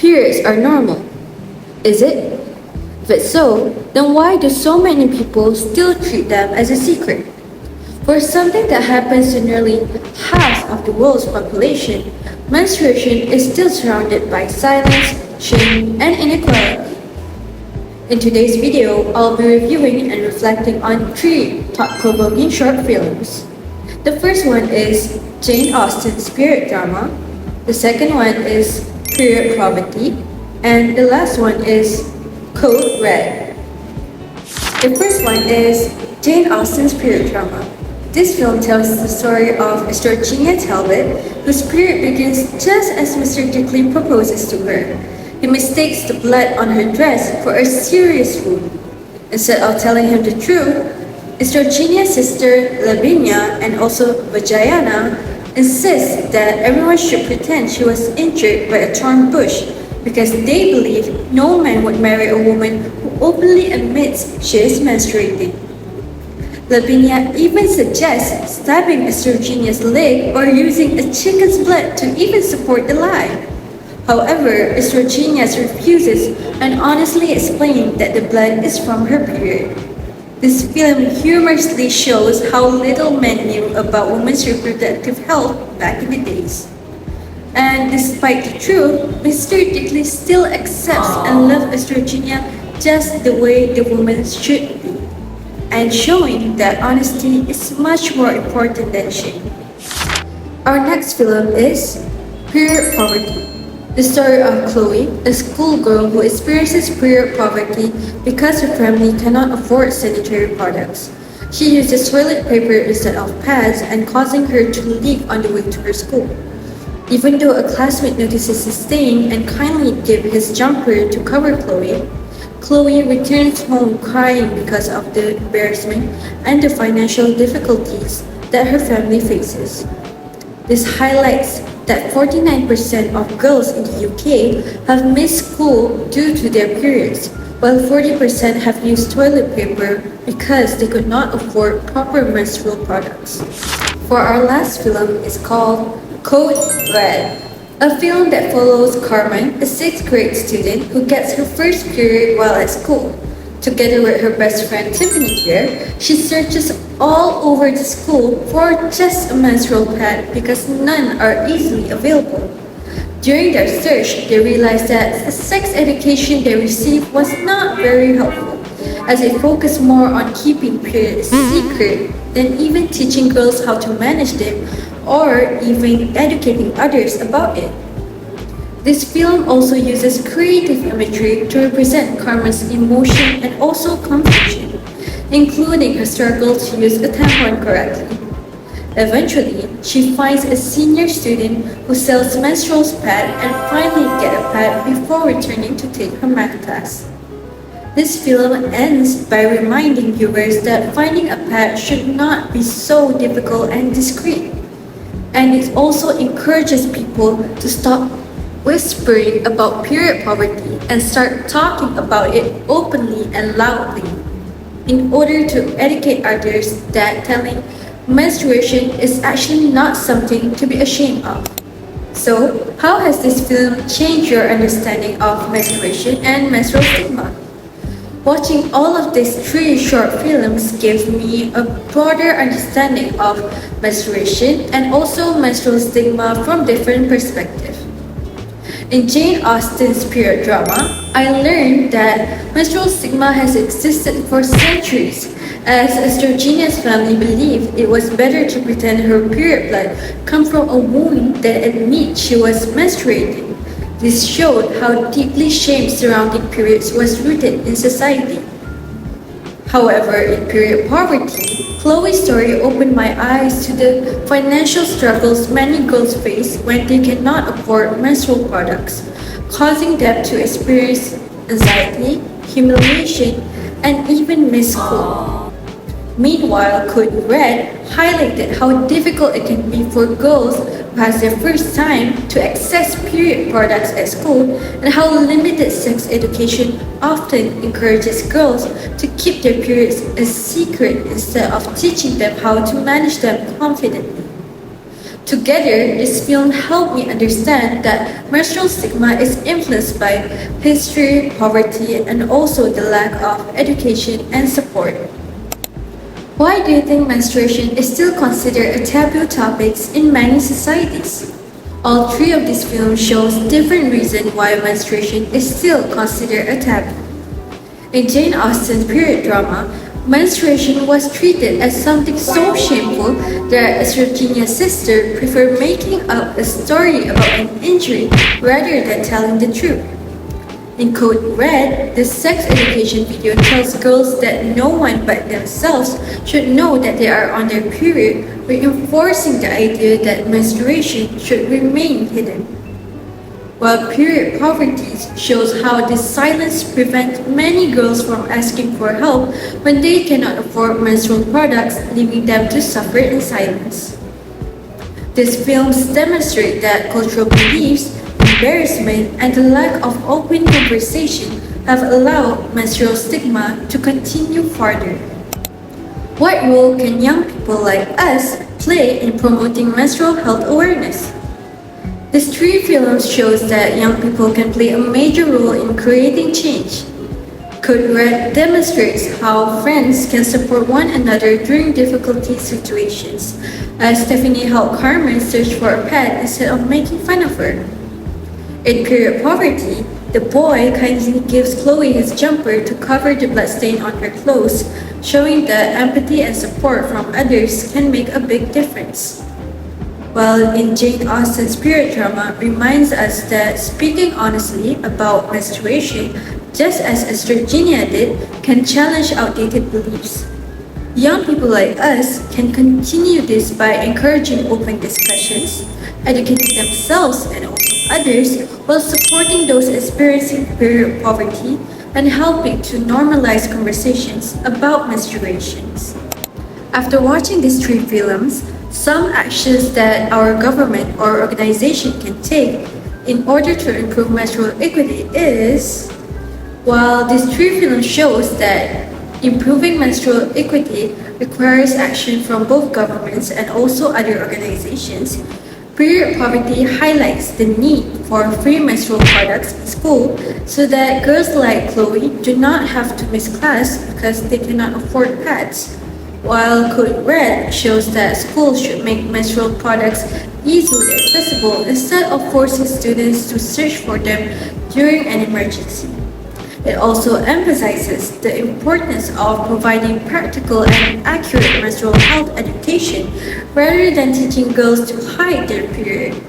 Periods are normal. Is it? If it's so, then why do so many people still treat them as a secret? For something that happens to nearly half of the world's population, menstruation is still surrounded by silence, shame, and inequality. In today's video, I'll be reviewing and reflecting on 3 thought-provoking short films. The first one is Jane Austen's period drama, the second one is Period Poverty, and the last one is Code Red. The first one is Jane Austen's period drama. This film tells the story of Georgina Talbot, whose period begins just as Mr. Dickley proposes to her. He mistakes the blood on her dress for a serious wound. Instead of telling him the truth, Georgina's sister Lavinia and also Vagina insists that everyone should pretend she was injured by a thorn bush because they believe no man would marry a woman who openly admits she is menstruating. Lavinia even suggests stabbing Georgina's leg or using a chicken's blood to even support the lie. However, Georgina refuses and honestly explains that the blood is from her period. This film humorously shows how little men knew about women's reproductive health back in the days. And despite the truth, Mr. Dickley still accepts and loves Georgina just the way the woman should be, and showing that honesty is much more important than shame. Our next film is Period Poverty. The story of Chloe, a schoolgirl who experiences period poverty because her family cannot afford sanitary products. She uses toilet paper instead of pads and causing her to leak on the way to her school. Even though a classmate notices the stain and kindly gives his jumper to cover Chloe, Chloe returns home crying because of the embarrassment and the financial difficulties that her family faces. This highlights that 49% of girls in the UK have missed school due to their periods, while 40% have used toilet paper because they could not afford proper menstrual products. For our last film is called Code Red, a film that follows Carmen, a 6th grade student who gets her first period while at school. Together with her best friend Tiffany here, she searches all over the school for just a menstrual pad because none are easily available. During their search, they realize that the sex education they received was not very helpful, as it focused more on keeping periods secret than even teaching girls how to manage them or even educating others about it. This film also uses creative imagery to represent Carmen's emotion and also confusion, including her struggle to use a tampon correctly. Eventually, she finds a senior student who sells menstrual pad and finally gets a pad before returning to take her math class. This film ends by reminding viewers that finding a pad should not be so difficult and discreet, and it also encourages people to stop whispering about period poverty and start talking about it openly and loudly in order to educate others that telling menstruation is actually not something to be ashamed of. So, how has this film changed your understanding of menstruation and menstrual stigma? Watching all of these 3 short films gives me a broader understanding of menstruation and also menstrual stigma from different perspectives. In Jane Austen's period drama, I learned that menstrual stigma has existed for centuries, as Georgina's family believed it was better to pretend her period blood come from a wound than admit she was menstruating. This showed how deeply shame surrounding periods was rooted in society. However, in Period Poverty, Chloe's story opened my eyes to the financial struggles many girls face when they cannot afford menstrual products, causing them to experience anxiety, humiliation, and even miss school. Meanwhile, Code Red highlighted how difficult it can be for girls who has their first time to access period products at school and how limited sex education often encourages girls to keep their periods a secret instead of teaching them how to manage them confidently. Together, this film helped me understand that menstrual stigma is influenced by history, poverty, and also the lack of education and support. Why do you think menstruation is still considered a taboo topic in many societies? All three of these films shows different reasons why menstruation is still considered a taboo. In Jane Austen's period drama, menstruation was treated as something so shameful that Virginia's sister preferred making up a story about an injury rather than telling the truth. In Code Red, the sex education video tells girls that no one but themselves should know that they are on their period, reinforcing the idea that menstruation should remain hidden. While period poverty shows how this silence prevents many girls from asking for help when they cannot afford menstrual products, leaving them to suffer in silence. These films demonstrate that cultural beliefs, embarrassment, and the lack of open conversation have allowed menstrual stigma to continue further. What role can young people like us play in promoting menstrual health awareness? These three films shows that young people can play a major role in creating change. Code Red demonstrates how friends can support one another during difficult situations, as Stephanie helped Carmen search for a pet instead of making fun of her. In Period Poverty, the boy kindly gives Chloe his jumper to cover the bloodstain on her clothes, showing that empathy and support from others can make a big difference. While in Jane Austen's period drama reminds us that speaking honestly about menstruation, just as Virginia did, can challenge outdated beliefs. Young people like us can continue this by encouraging open discussions, educating themselves and also others, while supporting those experiencing period poverty and helping to normalize conversations about menstruations. After watching these three films, some actions that our government or organization can take in order to improve menstrual equity is, while these three films shows that improving menstrual equity requires action from both governments and also other organizations, period poverty highlights the need for free menstrual products in school so that girls like Chloe do not have to miss class because they cannot afford pads. While Code Red shows that schools should make menstrual products easily accessible instead of forcing students to search for them during an emergency. It also emphasizes the importance of providing practical and accurate menstrual health education rather than teaching girls to hide their period.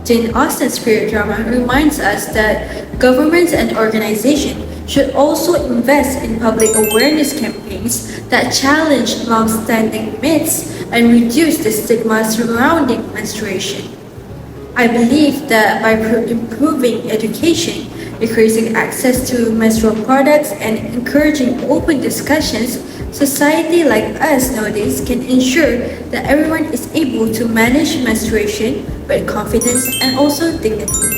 Jane Austen's period drama reminds us that governments and organizations should also invest in public awareness campaigns that challenge long-standing myths and reduce the stigma surrounding menstruation. I believe that by improving education, increasing access to menstrual products, and encouraging open discussions, society like us nowadays can ensure that everyone is able to manage menstruation with confidence and also dignity.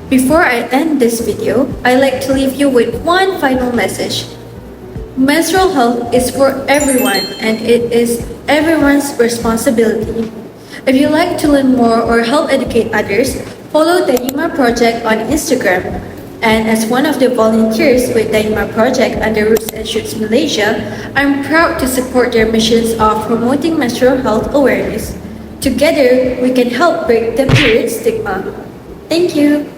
Before I end this video, I'd like to leave you with one final message. Menstrual health is for everyone and it is everyone's responsibility. If you'd like to learn more or help educate others, follow the DaYiMa Project on Instagram. And as one of the volunteers with DaYiMa Project under Roots and Shoots Malaysia, I'm proud to support their missions of promoting menstrual health awareness. Together, we can help break the period stigma. Thank you.